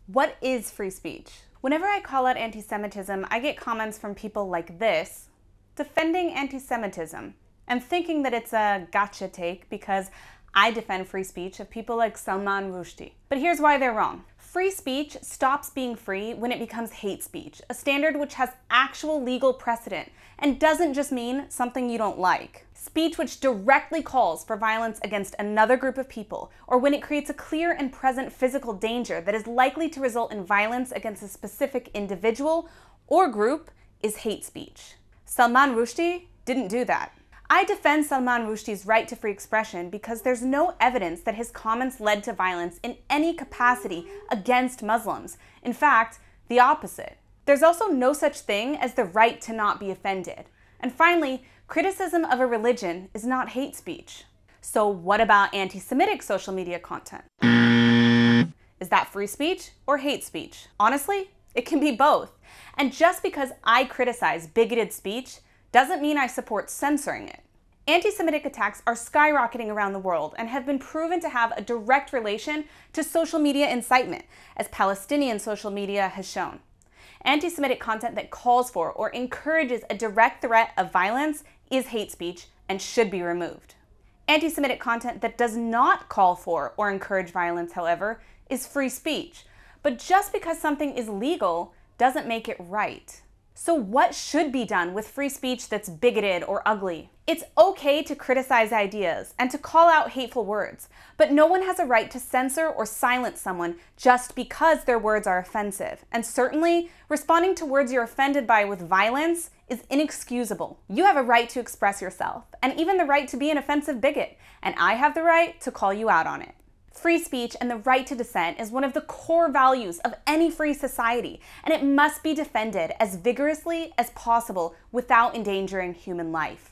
What is free speech? Whenever I call out anti-Semitism, I get comments from people like this, defending anti-Semitism, and thinking that it's a gotcha take because I defend free speech of people like Salman Rushdie. But here's why they're wrong. Free speech stops being free when it becomes hate speech, a standard which has actual legal precedent and doesn't just mean something you don't like. Speech which directly calls for violence against another group of people, or when it creates a clear and present physical danger that is likely to result in violence against a specific individual or group, is hate speech. Salman Rushdie didn't do that. I defend Salman Rushdie's right to free expression because there's no evidence that his comments led to violence in any capacity against Muslims. In fact, the opposite. There's also no such thing as the right to not be offended. And finally, criticism of a religion is not hate speech. So what about anti-Semitic social media content? Is that free speech or hate speech? Honestly, it can be both. And just because I criticize bigoted speech doesn't mean I support censoring it. Anti-Semitic attacks are skyrocketing around the world and have been proven to have a direct relation to social media incitement, as Palestinian social media has shown. Anti-Semitic content that calls for or encourages a direct threat of violence is hate speech and should be removed. Anti-Semitic content that does not call for or encourage violence, however, is free speech. But just because something is legal doesn't make it right. So what should be done with free speech that's bigoted or ugly? It's okay to criticize ideas and to call out hateful words, but no one has a right to censor or silence someone just because their words are offensive. And certainly, responding to words you're offended by with violence is inexcusable. You have a right to express yourself, and even the right to be an offensive bigot, and I have the right to call you out on it. Free speech and the right to dissent is one of the core values of any free society, and it must be defended as vigorously as possible without endangering human life.